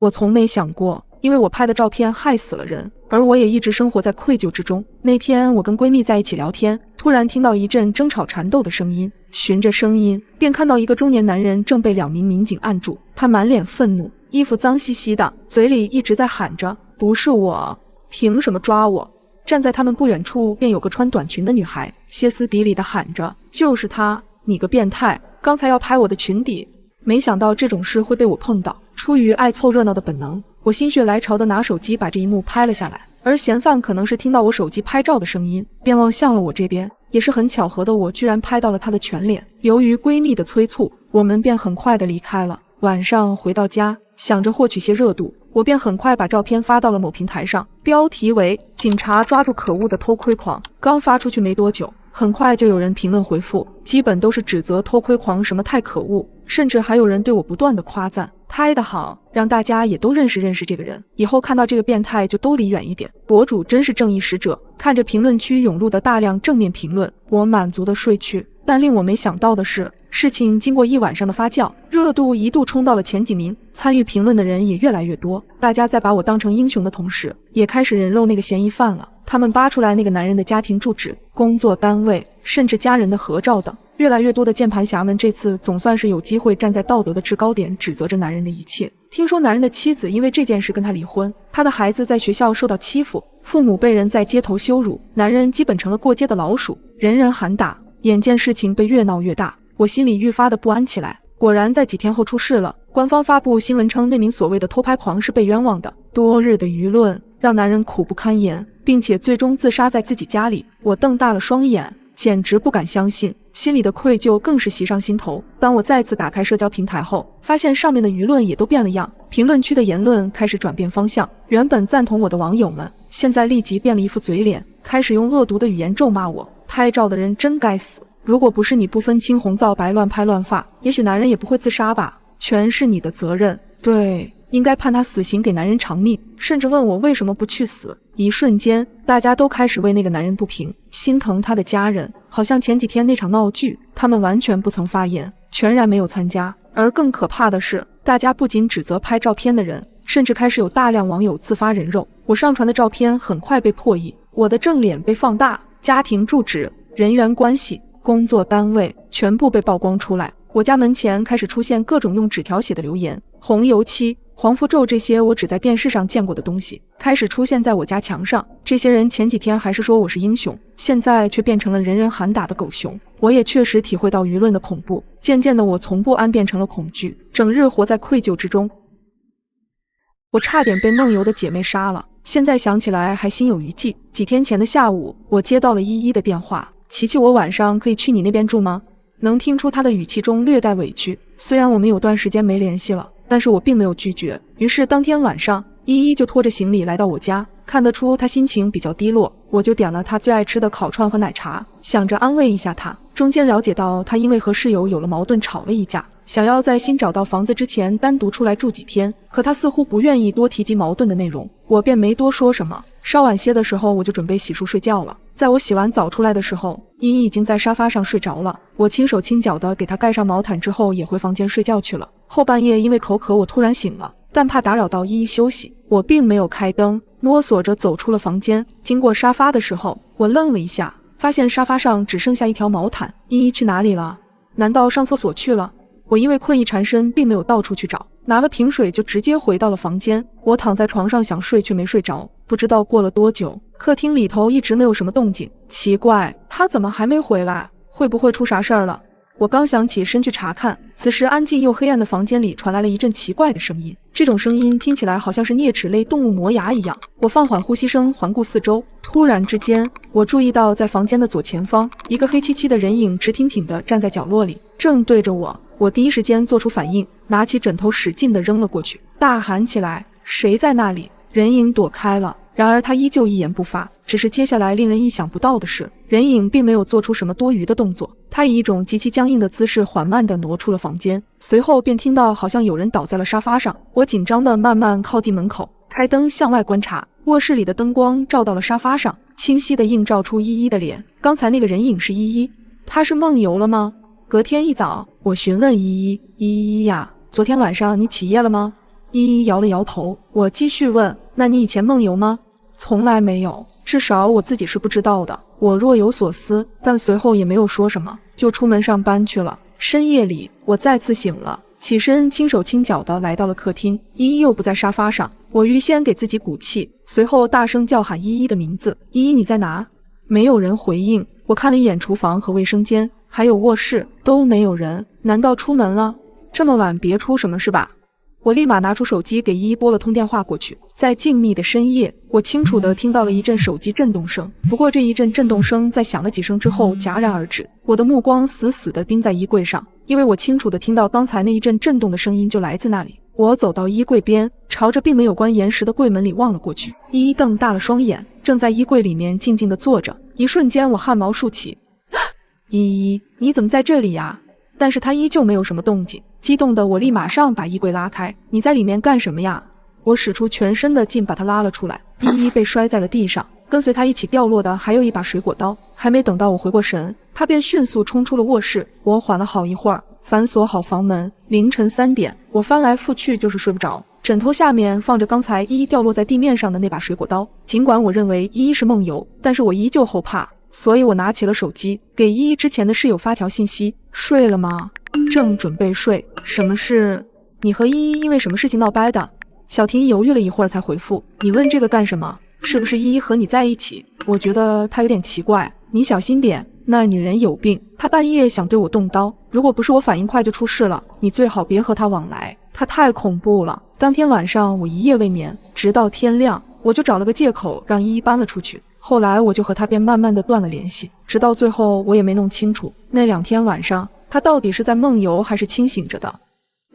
我从没想过，因为我拍的照片害死了人，而我也一直生活在愧疚之中。那天我跟闺蜜在一起聊天，突然听到一阵争吵缠斗的声音，循着声音便看到一个中年男人正被2名民警按住，他满脸愤怒，衣服脏兮兮的，嘴里一直在喊着不是我，凭什么抓我。站在他们不远处便有个穿短裙的女孩，歇斯底里地喊着就是他，你个变态，刚才要拍我的裙底。没想到这种事会被我碰到，出于爱凑热闹的本能，我心血来潮地拿手机把这一幕拍了下来，而嫌犯可能是听到我手机拍照的声音，便望向了我这边。也是很巧合的，我居然拍到了他的全脸。由于闺蜜的催促，我们便很快地离开了。晚上回到家，想着获取些热度，我便很快把照片发到了某平台上，标题为警察抓住可恶的偷窥狂。刚发出去没多久，很快就有人评论回复，基本都是指责偷窥狂什么太可恶，甚至还有人对我不断的夸赞，拍得好，让大家也都认识认识这个人，以后看到这个变态就都离远一点。博主真是正义使者。看着评论区涌入的大量正面评论，我满足的睡去。但令我没想到的是，事情经过一晚上的发酵，热度一度冲到了前几名，参与评论的人也越来越多。大家在把我当成英雄的同时，也开始人肉那个嫌疑犯了。他们扒出来那个男人的家庭住址、工作单位，甚至家人的合照等。越来越多的键盘侠们这次总算是有机会站在道德的制高点，指责着男人的一切。听说男人的妻子因为这件事跟他离婚，他的孩子在学校受到欺负，父母被人在街头羞辱，男人基本成了过街的老鼠，人人喊打。眼见事情被越闹越大，我心里愈发的不安起来。果然在几天后出事了，官方发布新闻称那名所谓的偷拍狂是被冤枉的。多日的舆论让男人苦不堪言，并且最终自杀在自己家里。我瞪大了双眼，简直不敢相信，心里的愧疚更是袭上心头。当我再次打开社交平台后，发现上面的舆论也都变了样，评论区的言论开始转变方向。原本赞同我的网友们，现在立即变了一副嘴脸，开始用恶毒的语言咒骂我。拍照的人真该死，如果不是你不分青红皂白乱拍乱发，也许男人也不会自杀吧，全是你的责任。对，应该判他死刑，给男人偿命，甚至问我为什么不去死。一瞬间，大家都开始为那个男人不平，心疼他的家人，好像前几天那场闹剧，他们完全不曾发言，全然没有参加。而更可怕的是，大家不仅指责拍照片的人，甚至开始有大量网友自发人肉。我上传的照片很快被破译，我的正脸被放大，家庭住址、人员关系、工作单位全部被曝光出来。我家门前开始出现各种用纸条写的留言，红油漆、黄符咒，这些我只在电视上见过的东西开始出现在我家墙上。这些人前几天还是说我是英雄，现在却变成了人人喊打的狗熊。我也确实体会到舆论的恐怖，渐渐的我从不安变成了恐惧，整日活在愧疚之中。我差点被梦游的姐妹杀了，现在想起来还心有余悸。几天前的下午，我接到了依依的电话，琪琪，我晚上可以去你那边住吗？能听出她的语气中略带委屈，虽然我们有段时间没联系了，但是我并没有拒绝。于是当天晚上，依依就拖着行李来到我家，看得出她心情比较低落，我就点了她最爱吃的烤串和奶茶，想着安慰一下她。中间了解到她因为和室友有了矛盾，吵了一架，想要在新找到房子之前单独出来住几天，可她似乎不愿意多提及矛盾的内容，我便没多说什么。稍晚些的时候，我就准备洗漱睡觉了。在我洗完澡出来的时候，依依已经在沙发上睡着了。我轻手轻脚的给她盖上毛毯之后，也回房间睡觉去了。后半夜因为口渴，我突然醒了，但怕打扰到依依休息，我并没有开灯，摸索着走出了房间。经过沙发的时候，我愣了一下，发现沙发上只剩下一条毛毯。依依去哪里了？难道上厕所去了？我因为困意缠身，并没有到处去找，拿了瓶水就直接回到了房间。我躺在床上想睡，却没睡着。不知道过了多久，客厅里头一直没有什么动静，奇怪，他怎么还没回来？会不会出啥事儿了？我刚想起身去查看，此时安静又黑暗的房间里传来了一阵奇怪的声音，这种声音听起来好像是啮齿类动物磨牙一样。我放缓呼吸声，环顾四周，突然之间，我注意到在房间的左前方，一个黑漆漆的人影直挺挺地站在角落里，正对着我。我第一时间做出反应，拿起枕头使劲地扔了过去，大喊起来：“谁在那里？”人影躲开了，然而他依旧一言不发。只是接下来令人意想不到的是，人影并没有做出什么多余的动作，他以一种极其僵硬的姿势缓慢地挪出了房间，随后便听到好像有人倒在了沙发上。我紧张地慢慢靠近门口，开灯向外观察，卧室里的灯光照到了沙发上，清晰地映照出依依的脸。刚才那个人影是依依，她是梦游了吗？隔天一早，我询问依依：“依依呀，昨天晚上你起夜了吗？”依依摇了摇头。我继续问，那你以前梦游吗？从来没有，至少我自己是不知道的。我若有所思，但随后也没有说什么，就出门上班去了。深夜里，我再次醒了，起身轻手轻脚地来到了客厅，依依又不在沙发上。我预先给自己鼓气，随后大声叫喊依依的名字：依依，你在哪？没有人回应。我看了一眼厨房和卫生间，还有卧室，都没有人。难道出门了？这么晚别出什么事吧？我立马拿出手机给依依拨了通电话过去。在静谧的深夜，我清楚地听到了一阵手机震动声。不过这一阵震动声在响了几声之后戛然而止。我的目光死死地盯在衣柜上，因为我清楚地听到刚才那一阵震动的声音就来自那里。我走到衣柜边，朝着并没有关严实的柜门里望了过去。依依瞪大了双眼，正在衣柜里面静静地坐着。一瞬间，我汗毛竖起。依依，你怎么在这里呀？但是她依旧没有什么动静。激动的我立马上把衣柜拉开。你在里面干什么呀？我使出全身的劲把她拉了出来。依依被摔在了地上，跟随她一起掉落的还有一把水果刀。还没等到我回过神，她便迅速冲出了卧室。我缓了好一会儿，反锁好房门。凌晨3点，我翻来覆去就是睡不着。枕头下面放着刚才依依掉落在地面上的那把水果刀。尽管我认为依依是梦游，但是我依旧后怕，所以我拿起了手机，给依依之前的室友发条信息：睡了吗？正准备睡。什么事？你和依依因为什么事情闹掰的？小婷犹豫了一会儿才回复：你问这个干什么？是不是依依和你在一起？我觉得她有点奇怪，你小心点，那女人有病，她半夜想对我动刀，如果不是我反应快就出事了，你最好别和她往来，她太恐怖了。当天晚上我一夜未眠，直到天亮，我就找了个借口让依依搬了出去。后来我就和她便慢慢的断了联系，直到最后我也没弄清楚那2天晚上她到底是在梦游还是清醒着的。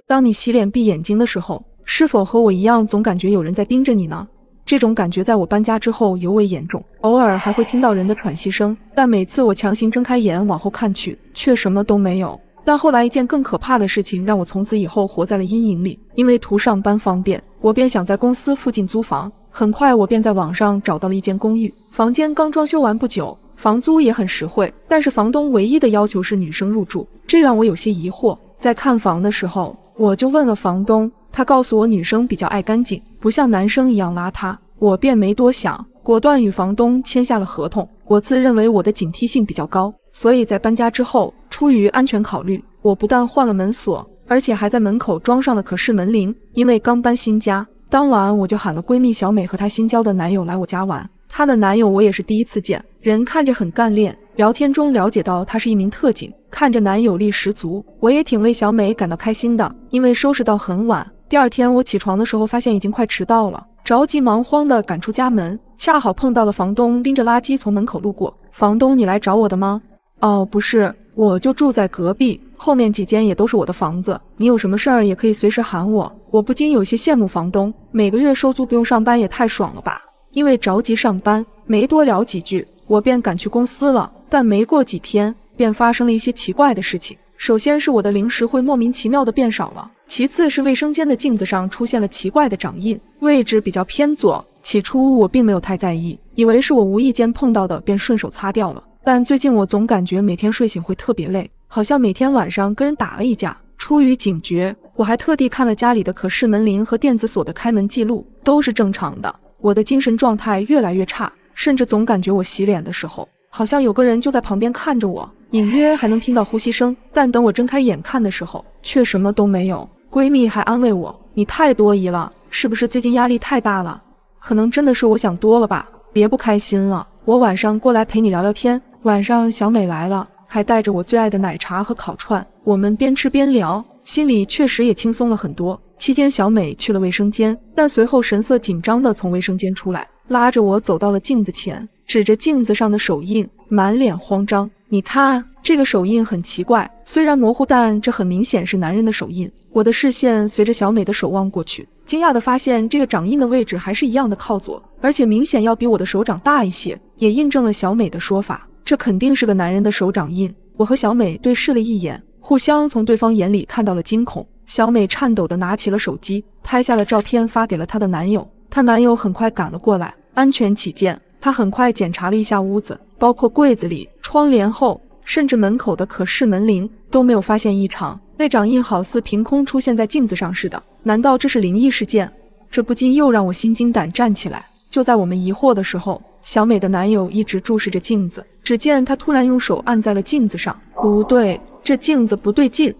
当你洗脸闭眼睛的时候，是否和我一样总感觉有人在盯着你呢？这种感觉在我搬家之后尤为严重，偶尔还会听到人的喘息声，但每次我强行睁开眼往后看去，却什么都没有。但后来一件更可怕的事情让我从此以后活在了阴影里。因为图上班方便，我便想在公司附近租房。很快我便在网上找到了一间公寓，房间刚装修完不久，房租也很实惠，但是房东唯一的要求是女生入住，这让我有些疑惑。在看房的时候，我就问了房东，他告诉我女生比较爱干净，不像男生一样邋遢。我便没多想，果断与房东签下了合同。我自认为我的警惕性比较高，所以在搬家之后，出于安全考虑，我不但换了门锁，而且还在门口装上了可视门铃。因为刚搬新家，当晚我就喊了闺蜜小美和她新交的男友来我家玩。她的男友我也是第一次见，人看着很干练，聊天中了解到他是一名特警，看着男友力十足，我也挺为小美感到开心的。因为收拾到很晚，第二天我起床的时候发现已经快迟到了，着急忙慌地赶出家门，恰好碰到了房东拎着垃圾从门口路过。房东，你来找我的吗？哦，不是，我就住在隔壁，后面几间也都是我的房子，你有什么事儿也可以随时喊我。我不禁有些羡慕房东，每个月收租不用上班也太爽了吧。因为着急上班，没多聊几句，我便赶去公司了。但没过几天，便发生了一些奇怪的事情。首先是我的零食会莫名其妙的变少了，其次是卫生间的镜子上出现了奇怪的掌印，位置比较偏左。起初我并没有太在意，以为是我无意间碰到的，便顺手擦掉了。但最近我总感觉每天睡醒会特别累，好像每天晚上跟人打了一架。出于警觉，我还特地看了家里的可视门铃和电子锁的开门记录，都是正常的。我的精神状态越来越差，甚至总感觉我洗脸的时候，好像有个人就在旁边看着我，隐约还能听到呼吸声。但等我睁开眼看的时候，却什么都没有。闺蜜还安慰我，你太多疑了，是不是最近压力太大了？可能真的是我想多了吧，别不开心了，我晚上过来陪你聊聊天。晚上小美来了，还带着我最爱的奶茶和烤串，我们边吃边聊，心里确实也轻松了很多。期间小美去了卫生间，但随后神色紧张地从卫生间出来，拉着我走到了镜子前，指着镜子上的手印，满脸慌张。你看，这个手印很奇怪，虽然模糊，但这很明显是男人的手印。我的视线随着小美的手望过去，惊讶地发现这个掌印的位置还是一样的靠左，而且明显要比我的手掌大一些，也印证了小美的说法，这肯定是个男人的手掌印。我和小美对视了一眼，互相从对方眼里看到了惊恐。小美颤抖地拿起了手机，拍下了照片发给了她的男友。她男友很快赶了过来，安全起见，他很快检查了一下屋子，包括柜子里、窗帘后，甚至门口的可视门铃都没有发现异常。那掌印好似凭空出现在镜子上似的，难道这是灵异事件？这不禁又让我心惊胆战起来。就在我们疑惑的时候，小美的男友一直注视着镜子，只见他突然用手按在了镜子上。不对，这镜子不对劲。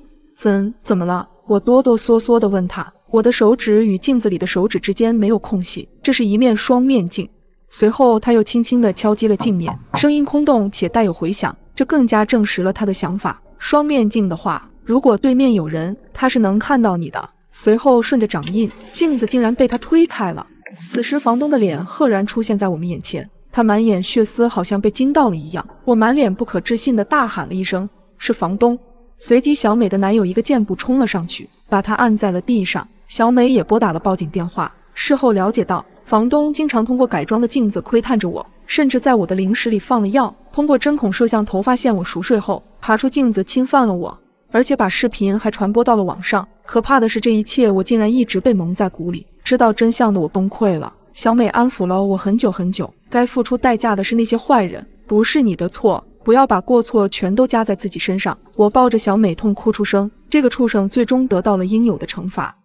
怎么了？我哆哆嗦嗦地问他。我的手指与镜子里的手指之间没有空隙，这是一面双面镜。随后他又轻轻地敲击了镜面，声音空洞且带有回响，这更加证实了他的想法。双面镜的话，如果对面有人，他是能看到你的。随后顺着掌印，镜子竟然被他推开了。此时房东的脸赫然出现在我们眼前，他满眼血丝，好像被惊到了一样。我满脸不可置信地大喊了一声：“是房东！”随即小美的男友一个箭步冲了上去，把她按在了地上。小美也拨打了报警电话。事后了解到，房东经常通过改装的镜子窥探着我，甚至在我的零食里放了药，通过针孔摄像头发现我熟睡后爬出镜子侵犯了我，而且把视频还传播到了网上。可怕的是，这一切我竟然一直被蒙在鼓里。知道真相的我崩溃了。小美安抚了我很久很久，该付出代价的是那些坏人，不是你的错，不要把过错全都加在自己身上。我抱着小美痛哭出声，这个畜生最终得到了应有的惩罚。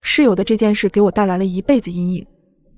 室友的这件事给我带来了一辈子阴影。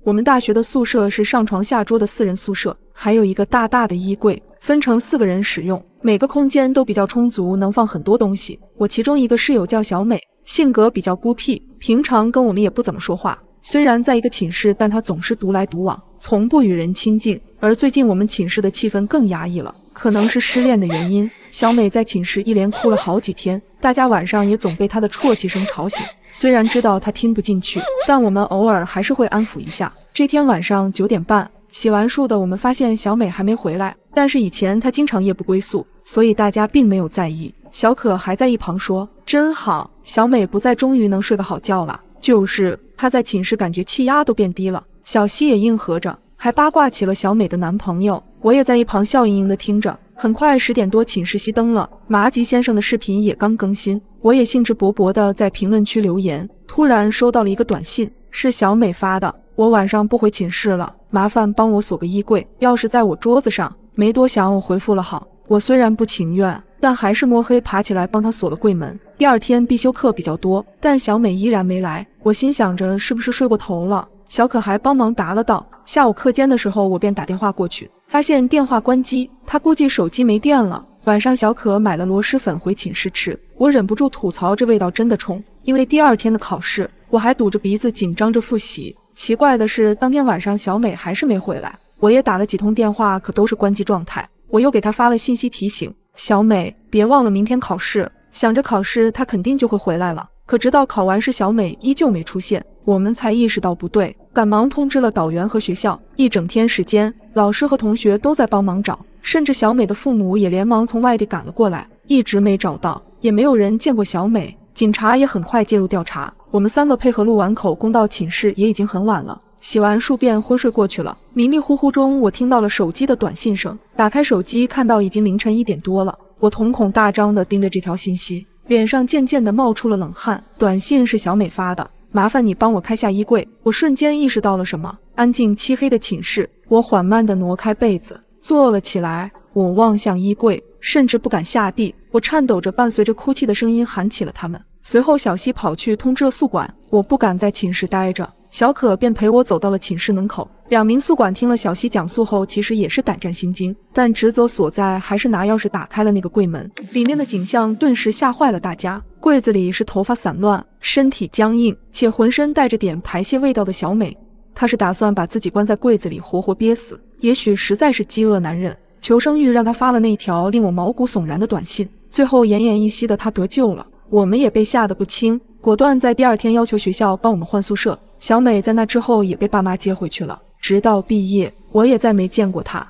我们大学的宿舍是上床下桌的4人宿舍，还有一个大大的衣柜，分成4个人使用，每个空间都比较充足，能放很多东西。我其中一个室友叫小美，性格比较孤僻，平常跟我们也不怎么说话。虽然在一个寝室，但她总是独来独往，从不与人亲近。而最近我们寝室的气氛更压抑了，可能是失恋的原因，小美在寝室一连哭了好几天，大家晚上也总被她的啜泣声吵醒。虽然知道她听不进去，但我们偶尔还是会安抚一下。这天晚上9点半，洗完漱的我们发现小美还没回来，但是以前她经常夜不归宿，所以大家并没有在意。小可还在一旁说：“真好，小美不在，终于能睡个好觉了。”就是她在寝室感觉气压都变低了。小西也应和着，还八卦起了小美的男朋友。我也在一旁笑盈盈的听着。很快10点多，寝室熄灯了，麻吉先生的视频也刚更新，我也兴致勃勃的在评论区留言。突然收到了一个短信，是小美发的：“我晚上不回寝室了，麻烦帮我锁个衣柜，钥匙在我桌子上。”没多想，我回复了好。我虽然不情愿，但还是摸黑爬起来帮她锁了柜门。第二天必修课比较多，但小美依然没来，我心想着是不是睡过头了。小可还帮忙答了道。下午课间的时候，我便打电话过去，发现电话关机，她估计手机没电了。晚上小可买了螺蛳粉回寝室吃，我忍不住吐槽这味道真的冲。因为第二天的考试，我还堵着鼻子紧张着复习。奇怪的是，当天晚上小美还是没回来，我也打了几通电话，可都是关机状态。我又给她发了信息提醒：“小美，别忘了明天考试。”想着考试她肯定就会回来了，可直到考完试，小美依旧没出现，我们才意识到不对，赶忙通知了导员和学校。一整天时间，老师和同学都在帮忙找，甚至小美的父母也连忙从外地赶了过来，一直没找到，也没有人见过小美。警察也很快介入调查，我们3个配合录完口供到寝室也已经很晚了。洗完漱便昏睡过去了。迷迷糊糊中，我听到了手机的短信声，打开手机看到已经凌晨1点多了。我瞳孔大张地盯着这条信息，脸上渐渐地冒出了冷汗。短信是小美发的：“麻烦你帮我开下衣柜。”我瞬间意识到了什么。安静漆黑的寝室，我缓慢地挪开被子，坐了起来。我望向衣柜，甚至不敢下地。我颤抖着，伴随着哭泣的声音喊起了他们。随后小西跑去通知了宿管，我不敢在寝室待着，小可便陪我走到了寝室门口。2名宿管听了小西讲述后，其实也是胆战心惊，但职责所在，还是拿钥匙打开了那个柜门。里面的景象顿时吓坏了大家。柜子里是头发散乱、身体僵硬且浑身带着点排泄味道的小美。她是打算把自己关在柜子里活活憋死，也许实在是饥饿难忍，求生欲让她发了那条令我毛骨悚然的短信。最后奄奄一息的她得救了。我们也被吓得不轻，果断在第2天要求学校帮我们换宿舍。小美在那之后也被爸妈接回去了，直到毕业，我也再没见过她。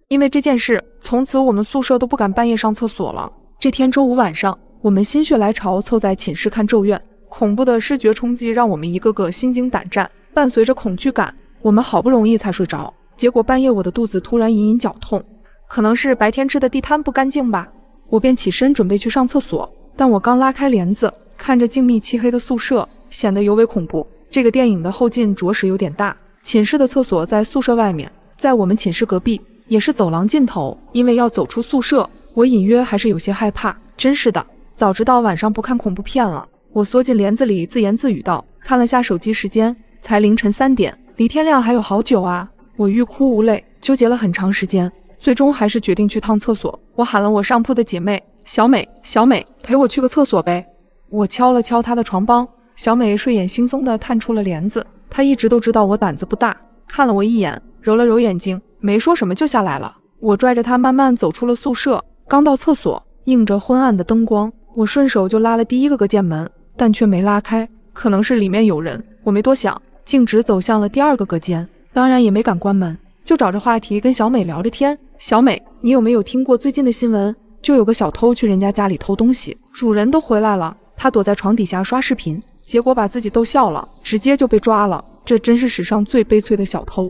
因为这件事，从此我们宿舍都不敢半夜上厕所了。这天周五晚上，我们心血来潮凑在寝室看《咒怨》，恐怖的视觉冲击让我们一个个心惊胆战，伴随着恐惧感，我们好不容易才睡着。结果半夜我的肚子突然隐隐绞痛，可能是白天吃的地摊不干净吧，我便起身准备去上厕所。但我刚拉开帘子，看着静谧漆黑的宿舍，显得尤为恐怖。这个电影的后劲着实有点大。寝室的厕所在宿舍外面，在我们寝室隔壁，也是走廊尽头。因为要走出宿舍，我隐约还是有些害怕。真是的，早知道晚上不看恐怖片了。我缩进帘子里，自言自语道，看了下手机时间，才凌晨3点，离天亮还有好久啊。我欲哭无泪，纠结了很长时间，最终还是决定去趟厕所。我喊了我上铺的姐妹小美，小美陪我去个厕所呗。我敲了敲她的床帮，小美睡眼惺忪地探出了帘子。她一直都知道我胆子不大，看了我一眼，揉了揉眼睛，没说什么就下来了。我拽着她慢慢走出了宿舍，刚到厕所，映着昏暗的灯光，我顺手就拉了第一个隔间门，但却没拉开，可能是里面有人，我没多想，径直走向了第2个隔间，当然也没敢关门，就找着话题跟小美聊着天。小美，你有没有听过最近的新闻？就有个小偷去人家家里偷东西，主人都回来了，他躲在床底下刷视频，结果把自己逗笑了，直接就被抓了。这真是史上最悲催的小偷。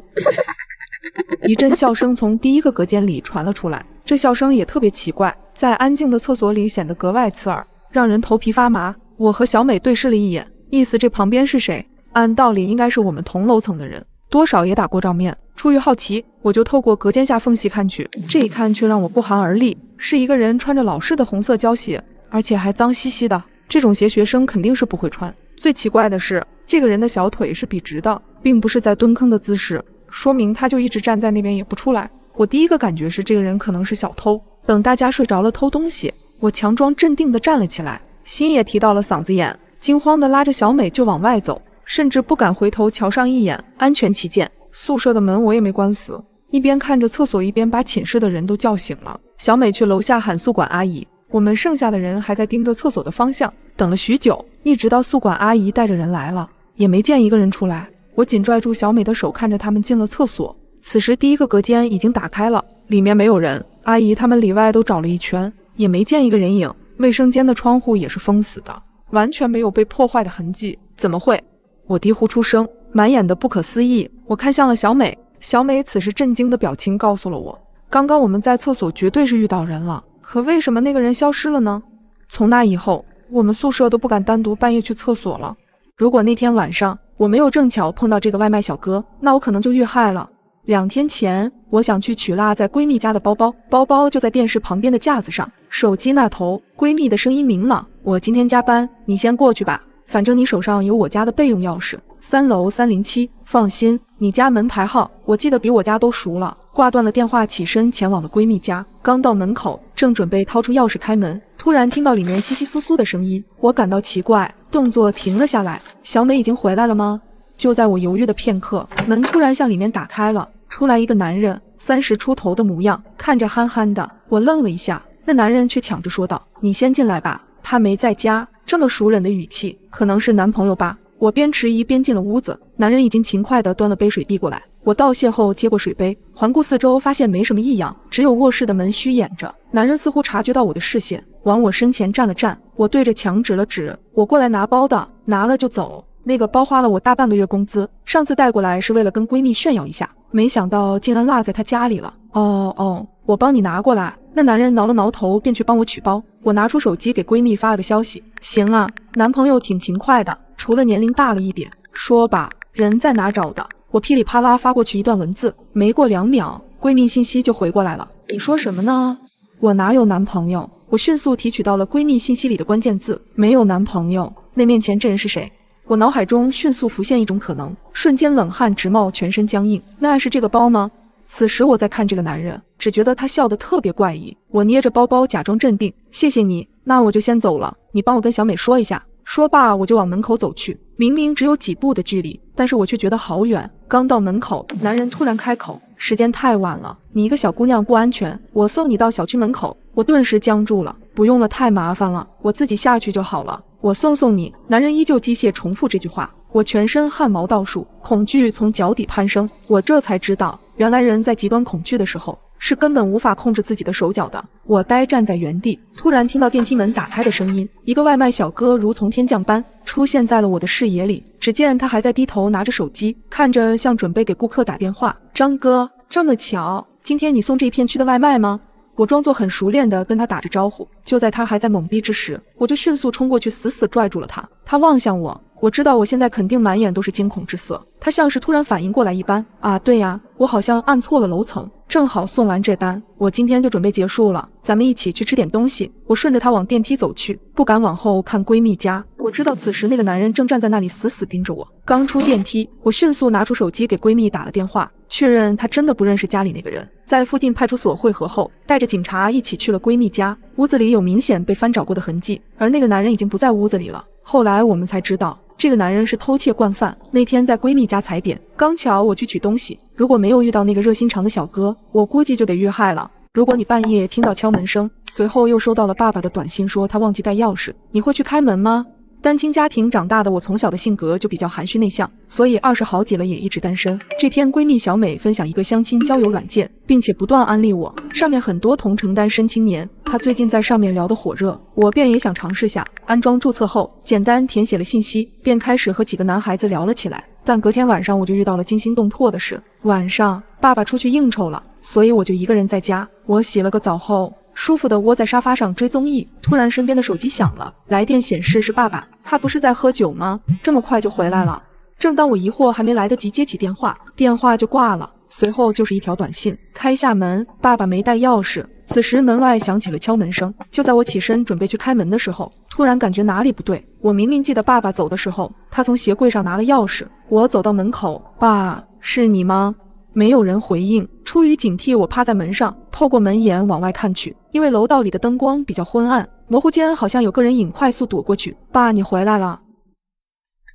一阵笑声从第1个隔间里传了出来，这笑声也特别奇怪，在安静的厕所里显得格外刺耳，让人头皮发麻。我和小美对视了一眼，意思这旁边是谁？按道理应该是我们同楼层的人，多少也打过照面。出于好奇，我就透过隔间下缝隙看去，这一看却让我不寒而栗，是一个人穿着老式的红色胶鞋，而且还脏兮兮的，这种鞋学生肯定是不会穿。最奇怪的是，这个人的小腿是笔直的，并不是在蹲坑的姿势，说明他就一直站在那边也不出来。我第一个感觉是这个人可能是小偷。等大家睡着了偷东西，我强装镇定地站了起来，心也提到了嗓子眼，惊慌地拉着小美就往外走，甚至不敢回头瞧上一眼。安全起见，宿舍的门我也没关死，一边看着厕所，一边把寝室的人都叫醒了。小美去楼下喊宿管阿姨，我们剩下的人还在盯着厕所的方向，等了许久，一直到宿管阿姨带着人来了，也没见一个人出来。我紧拽住小美的手，看着他们进了厕所。此时第1个隔间已经打开了，里面没有人，阿姨他们里外都找了一圈，也没见一个人影。卫生间的窗户也是封死的，完全没有被破坏的痕迹。怎么会？我低呼出声，满眼的不可思议。我看向了小美，小美此时震惊的表情告诉了我，刚刚我们在厕所绝对是遇到人了，可为什么那个人消失了呢？从那以后，我们宿舍都不敢单独半夜去厕所了。如果那天晚上我没有正巧碰到这个外卖小哥，那我可能就遇害了。2天前，我想去取落在闺蜜家的包包，包包就在电视旁边的架子上，手机那头闺蜜的声音明朗，我今天加班，你先过去吧，反正你手上有我家的备用钥匙，3楼307，放心，你家门牌号我记得比我家都熟了。挂断了电话，起身前往了闺蜜家，刚到门口，正准备掏出钥匙开门，突然听到里面窸窸窣窣的声音，我感到奇怪，动作停了下来。小美已经回来了吗？就在我犹豫的片刻，门突然向里面打开了，出来一个男人，30出头的模样，看着憨憨的。我愣了一下，那男人却抢着说道：“你先进来吧，他没在家。”这么熟人的语气，可能是男朋友吧。我边迟疑边进了屋子，男人已经勤快地端了杯水递过来。我道谢后接过水杯，环顾四周，发现没什么异样，只有卧室的门虚掩着。男人似乎察觉到我的视线，往我身前站了站。我对着墙指了指：“我过来拿包的，拿了就走。那个包花了我大半个月工资，上次带过来是为了跟闺蜜炫耀一下，没想到竟然落在她家里了。”哦，我帮你拿过来。那男人挠了挠头，便去帮我取包。我拿出手机给闺蜜发了个消息：“行啊，男朋友挺勤快的，除了年龄大了一点。说吧，人在哪找的？”我噼里啪啦发过去一段文字，没过2秒，闺蜜信息就回过来了。你说什么呢？我哪有男朋友？我迅速提取到了闺蜜信息里的关键字，没有男朋友。那面前这人是谁？我脑海中迅速浮现一种可能，瞬间冷汗直冒，全身僵硬。那是这个包吗？此时我在看这个男人，只觉得他笑得特别怪异。我捏着包包假装镇定，谢谢你，那我就先走了，你帮我跟小美说一下。说罢，我就往门口走去。明明只有几步的距离，但是我却觉得好远。刚到门口，男人突然开口：“时间太晚了，你一个小姑娘不安全，我送你到小区门口。”我顿时僵住了，不用了，太麻烦了，我自己下去就好了。我送你。男人依旧机械重复这句话，我全身汗毛倒竖，恐惧从脚底攀升。我这才知道，原来人在极端恐惧的时候是根本无法控制自己的手脚的。我呆站在原地，突然听到电梯门打开的声音，一个外卖小哥如从天降般出现在了我的视野里。只见他还在低头拿着手机，看着像准备给顾客打电话。张哥，这么巧，今天你送这一片区的外卖吗？我装作很熟练地跟他打着招呼。就在他还在懵逼之时，我就迅速冲过去，死死拽住了他。他望向我，我知道我现在肯定满眼都是惊恐之色。他像是突然反应过来一般，啊，对呀，我好像按错了楼层，正好送完这单，我今天就准备结束了，咱们一起去吃点东西。我顺着她往电梯走去，不敢往后看闺蜜家。我知道此时那个男人正站在那里死死盯着我。刚出电梯，我迅速拿出手机给闺蜜打了电话，确认她真的不认识家里那个人。在附近派出所汇合后，带着警察一起去了闺蜜家。屋子里有明显被翻找过的痕迹，而那个男人已经不在屋子里了。后来我们才知道，这个男人是偷窃惯犯，那天在闺蜜家踩点，刚巧我去取东西，如果没有遇到那个热心肠的小哥，我估计就得遇害了。如果你半夜听到敲门声，随后又收到了爸爸的短信说他忘记带钥匙，你会去开门吗？单亲家庭长大的我，从小的性格就比较含蓄内向，所以20好几了也一直单身。这天闺蜜小美分享一个相亲交友软件，并且不断安利我，上面很多同城单身青年，她最近在上面聊得火热，我便也想尝试下。安装注册后，简单填写了信息，便开始和几个男孩子聊了起来。但隔天晚上我就遇到了惊心动魄的事。晚上爸爸出去应酬了，所以我就一个人在家。我洗了个澡后，舒服地窝在沙发上追综艺，突然身边的手机响了，来电显示是爸爸。他不是在喝酒吗？这么快就回来了？正当我疑惑，还没来得及接起电话，电话就挂了，随后就是一条短信：开下门，爸爸没带钥匙。此时门外响起了敲门声，就在我起身准备去开门的时候，突然感觉哪里不对。我明明记得爸爸走的时候，他从鞋柜上拿了钥匙。我走到门口，爸，是你吗？没有人回应。出于警惕，我趴在门上，透过门檐往外看去，因为楼道里的灯光比较昏暗，模糊间好像有个人影快速躲过去。爸，你回来了。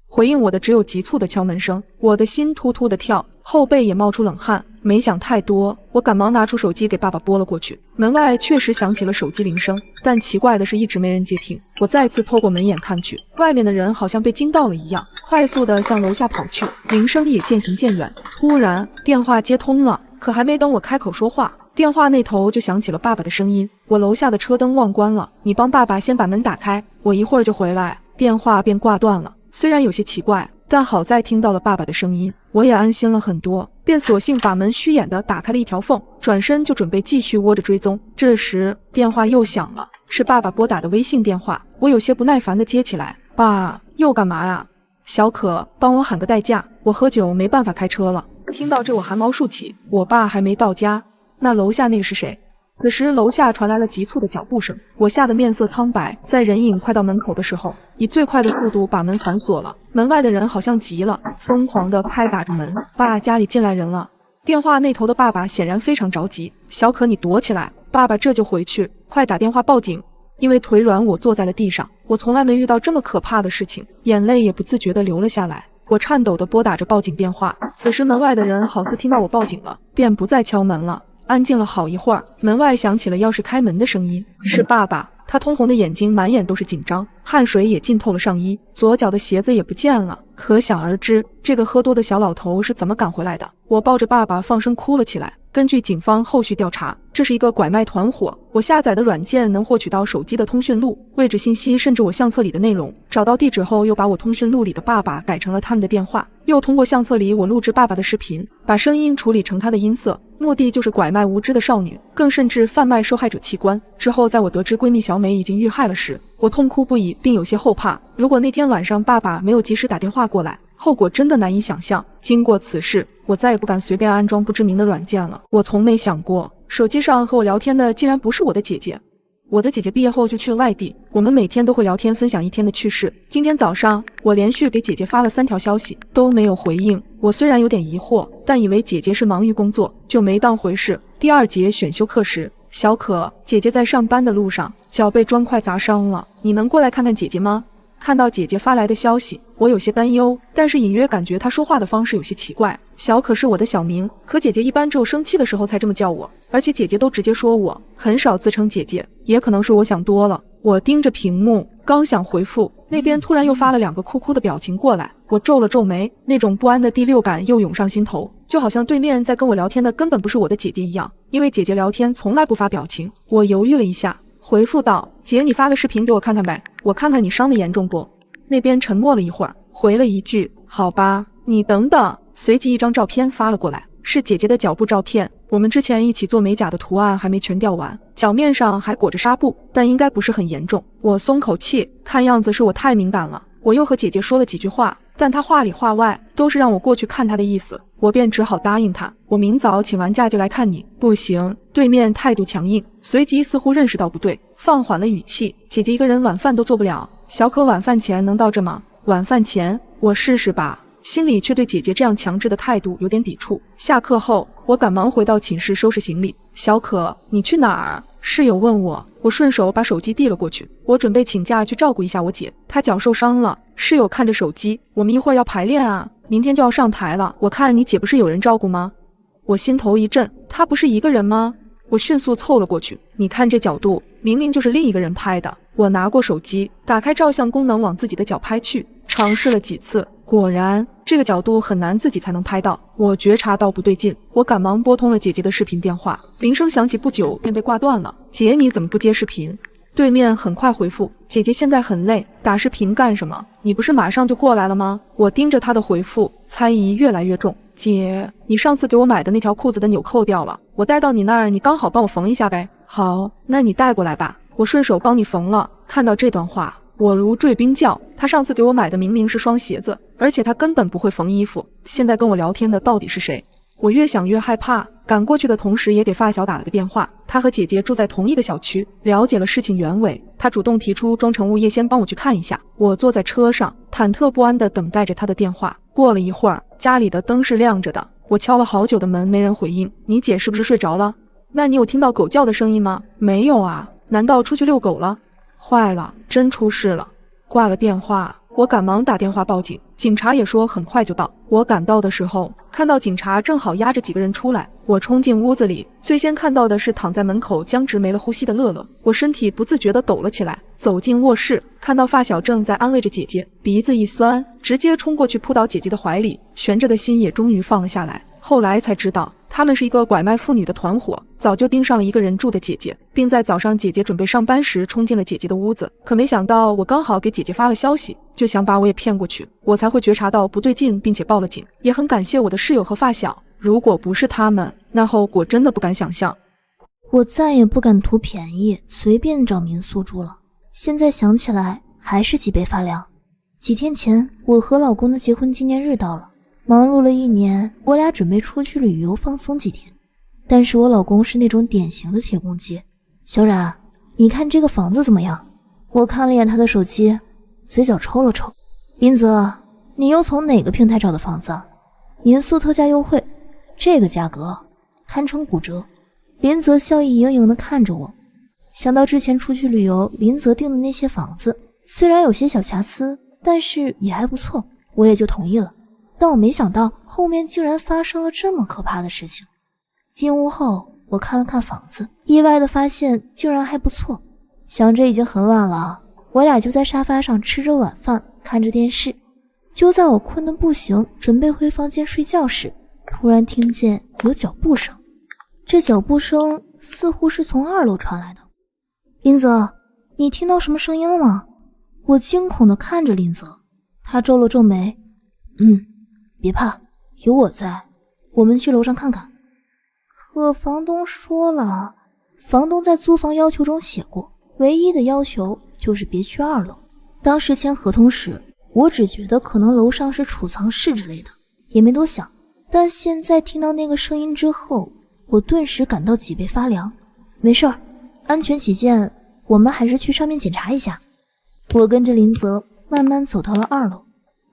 回应我的只有急促的敲门声，我的心突突的跳，后背也冒出冷汗。没想太多，我赶忙拿出手机给爸爸拨了过去。门外确实响起了手机铃声，但奇怪的是一直没人接听。我再次透过门眼看去，外面的人好像被惊到了一样，快速地向楼下跑去，铃声也渐行渐远。突然电话接通了，可还没等我开口说话，电话那头就响起了爸爸的声音：我楼下的车灯忘关了，你帮爸爸先把门打开，我一会儿就回来。电话便挂断了。虽然有些奇怪，但好在听到了爸爸的声音，我也安心了很多，便索性把门虚掩地打开了一条缝，转身就准备继续窝着追踪。这时电话又响了，是爸爸拨打的微信电话。我有些不耐烦地接起来：爸，又干嘛呀？小可，帮我喊个代驾，我喝酒没办法开车了。听到这我汗毛竖起，我爸还没到家，那楼下那个是谁？此时楼下传来了急促的脚步声，我吓得面色苍白，在人影快到门口的时候，以最快的速度把门反锁了。门外的人好像急了，疯狂地拍打着门：爸，家里进来人了。电话那头的爸爸显然非常着急：小可，你躲起来，爸爸这就回去，快打电话报警。因为腿软，我坐在了地上，我从来没遇到这么可怕的事情，眼泪也不自觉地流了下来。我颤抖地拨打着报警电话。此时门外的人好似听到我报警了，便不再敲门了。安静了好一会儿，门外响起了钥匙开门的声音，是爸爸。他通红的眼睛满眼都是紧张，汗水也浸透了上衣，左脚的鞋子也不见了，可想而知，这个喝多的小老头是怎么赶回来的。我抱着爸爸放声哭了起来。根据警方后续调查，这是一个拐卖团伙。我下载的软件能获取到手机的通讯录、位置信息，甚至我相册里的内容。找到地址后，又把我通讯录里的爸爸改成了他们的电话，又通过相册里我录制爸爸的视频，把声音处理成他的音色，目的就是拐卖无知的少女，更甚至贩卖受害者器官。之后，在我得知闺蜜小美已经遇害了时，我痛哭不已，并有些后怕。如果那天晚上爸爸没有及时打电话过来，后果真的难以想象。经过此事，我再也不敢随便安装不知名的软件了。我从没想过，手机上和我聊天的竟然不是我的姐姐。我的姐姐毕业后就去了外地，我们每天都会聊天，分享一天的趣事。今天早上，我连续给姐姐发了3条消息，都没有回应。我虽然有点疑惑，但以为姐姐是忙于工作，就没当回事。第2节选修课时，小可，姐姐在上班的路上，脚被砖块砸伤了，你能过来看看姐姐吗？看到姐姐发来的消息，我有些担忧，但是隐约感觉她说话的方式有些奇怪。小可是我的小名，可姐姐一般只有生气的时候才这么叫我，而且姐姐都直接说我，很少自称姐姐。也可能是我想多了。我盯着屏幕，刚想回复，那边突然又发了2个哭哭的表情过来。我皱了皱眉，那种不安的第6感又涌上心头，就好像对面在跟我聊天的根本不是我的姐姐一样，因为姐姐聊天从来不发表情。我犹豫了一下，回复道：姐，你发个视频给我看看呗，我看看你伤得严重不？那边沉默了一会儿，回了一句：好吧，你等等。随即一张照片发了过来，是姐姐的脚部照片。我们之前一起做美甲的图案还没全掉完，脚面上还裹着纱布，但应该不是很严重。我松口气，看样子是我太敏感了。我又和姐姐说了几句话，但她话里话外都是让我过去看她的意思。我便只好答应他，我明早请完假就来看你。不行，对面态度强硬，随即似乎认识到不对，放缓了语气，姐姐一个人晚饭都做不了，小可晚饭前能到这吗？晚饭前我试试吧，心里却对姐姐这样强制的态度有点抵触。下课后，我赶忙回到寝室收拾行李。小可，你去哪儿？室友问我，我顺手把手机递了过去。我准备请假去照顾一下我姐，她脚受伤了。室友看着手机，我们一会儿要排练啊，明天就要上台了。我看你姐不是有人照顾吗？我心头一震，她不是一个人吗？我迅速凑了过去，你看这角度，明明就是另一个人拍的。我拿过手机，打开照相功能，往自己的脚拍去，尝试了几次，果然这个角度很难自己才能拍到。我觉察到不对劲，我赶忙拨通了姐姐的视频电话，铃声响起不久便被挂断了。姐，你怎么不接视频？对面很快回复，姐姐现在很累，打视频干什么？你不是马上就过来了吗？我盯着她的回复，猜疑越来越重。姐，你上次给我买的那条裤子的纽扣掉了，我带到你那儿，你刚好帮我缝一下呗。好，那你带过来吧，我顺手帮你缝了。看到这段话，我如坠冰窖。他上次给我买的明明是双鞋子，而且他根本不会缝衣服，现在跟我聊天的到底是谁？我越想越害怕，赶过去的同时也给发小打了个电话。他和姐姐住在同一个小区，了解了事情原委。他主动提出装成物业先帮我去看一下。我坐在车上，忐忑不安地等待着他的电话。过了一会儿，家里的灯是亮着的，我敲了好久的门，没人回应。你姐是不是睡着了？那你有听到狗叫的声音吗？没有啊，难道出去遛狗了？坏了，真出事了。挂了电话，我赶忙打电话报警，警察也说很快就到。我赶到的时候，看到警察正好押着几个人出来。我冲进屋子里，最先看到的是躺在门口僵直没了呼吸的乐乐。我身体不自觉地抖了起来，走进卧室，看到发小正在安慰着姐姐，鼻子一酸，直接冲过去扑到姐姐的怀里，悬着的心也终于放了下来。后来才知道，他们是一个拐卖妇女的团伙，早就盯上了一个人住的姐姐，并在早上姐姐准备上班时冲进了姐姐的屋子。可没想到我刚好给姐姐发了消息，就想把我也骗过去，我才会觉察到不对劲，并且报了警。也很感谢我的室友和发小，如果不是他们，那后果真的不敢想象。我再也不敢图便宜随便找民宿住了，现在想起来还是脊背发凉。几天前我和老公的结婚纪念日到了，忙碌了一年，我俩准备出去旅游放松几天。但是我老公是那种典型的铁公鸡。小冉，你看这个房子怎么样？我看了眼他的手机，嘴角抽了抽。林泽，你又从哪个平台找的房子？民宿特价优惠，这个价格堪称骨折。林泽笑意盈盈地看着我，想到之前出去旅游林泽订的那些房子，虽然有些小瑕疵，但是也还不错，我也就同意了。但我没想到后面竟然发生了这么可怕的事情。进屋后，我看了看房子，意外的发现竟然还不错。想着已经很晚了，我俩就在沙发上吃着晚饭，看着电视。就在我困得不行，准备回房间睡觉时，突然听见有脚步声。这脚步声似乎是从2楼传来的。林泽，你听到什么声音了吗？我惊恐地看着林泽，他皱了皱眉，别怕，有我在，我们去楼上看看。可房东说了，房东在租房要求中写过，唯一的要求就是别去2楼。当时签合同时，我只觉得可能楼上是储藏室之类的，也没多想。但现在听到那个声音之后，我顿时感到脊背发凉。没事儿，安全起见，我们还是去上面检查一下。我跟着林泽慢慢走到了2楼。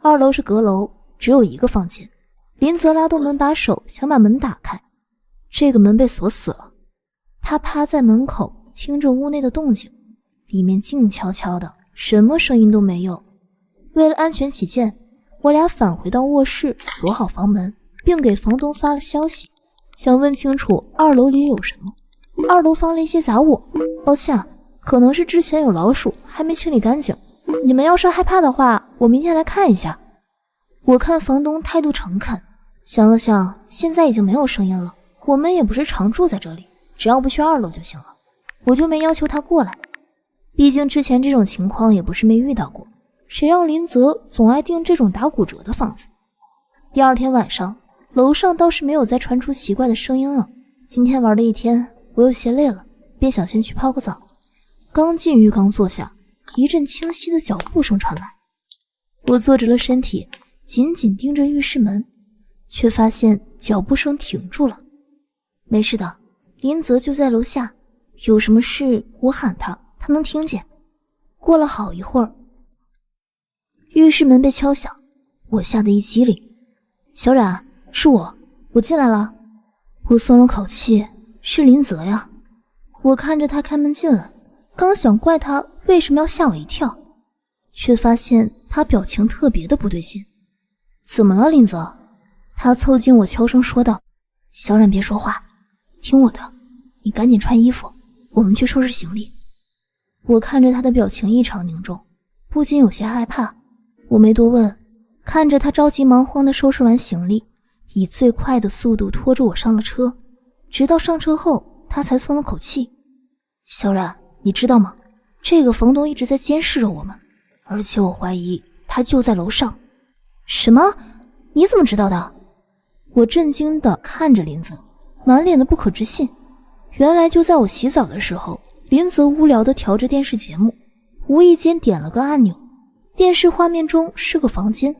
2楼是阁楼，只有一个房间。林泽拉动门把手，想把门打开，这个门被锁死了。他趴在门口，听着屋内的动静，里面静悄悄的，什么声音都没有。为了安全起见，我俩返回到卧室，锁好房门，并给房东发了消息，想问清楚2楼里有什么。2楼放了一些杂物，抱歉，可能是之前有老鼠，还没清理干净。你们要是害怕的话，我明天来看一下。我看房东态度诚恳，想了想，现在已经没有声音了，我们也不是常住在这里，只要不去2楼就行了。我就没要求他过来，毕竟之前这种情况也不是没遇到过，谁让林泽总爱订这种打骨折的房子。第2天晚上，楼上倒是没有再传出奇怪的声音了。今天玩了一天，我有些累了，便想先去泡个澡。刚进浴缸坐下，一阵清晰的脚步声传来。我坐直了身体，紧紧盯着浴室门，却发现脚步声停住了。没事的，林泽就在楼下，有什么事我喊他，他能听见。过了好一会儿，浴室门被敲响，我吓得一激灵。小冉，是我进来了。我松了口气，是林泽呀。我看着他开门进来，刚想怪他为什么要吓我一跳，却发现他表情特别的不对劲。怎么了，林泽？他凑近我悄声说道。小冉别说话，听我的，你赶紧穿衣服，我们去收拾行李。我看着他的表情异常凝重，不禁有些害怕。我没多问，看着他着急忙慌地收拾完行李，以最快的速度拖着我上了车。直到上车后，他才松了口气。小冉，你知道吗？这个房东一直在监视着我们，而且我怀疑他就在楼上。什么？你怎么知道的？我震惊地看着林泽，满脸的不可置信。原来就在我洗澡的时候，林泽无聊地调着电视节目，无意间点了个按钮，电视画面中是个房间。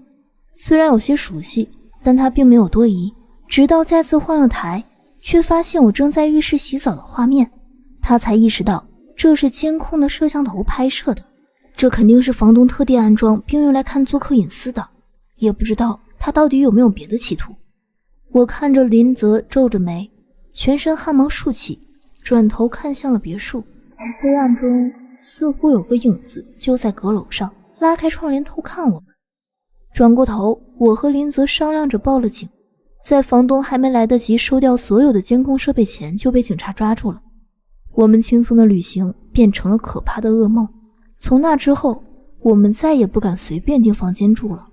虽然有些熟悉，但他并没有多疑，直到再次换了台，却发现我正在浴室洗澡的画面，他才意识到这是监控的摄像头拍摄的，这肯定是房东特地安装并用来看租客隐私的，也不知道他到底有没有别的企图。我看着林泽皱着眉，全身汗毛竖起，转头看向了别墅。黑暗中似乎有个影子就在阁楼上，拉开窗帘偷看我们。转过头，我和林泽商量着报了警，在房东还没来得及收掉所有的监控设备前就被警察抓住了。我们轻松的旅行变成了可怕的噩梦。从那之后，我们再也不敢随便订房间住了。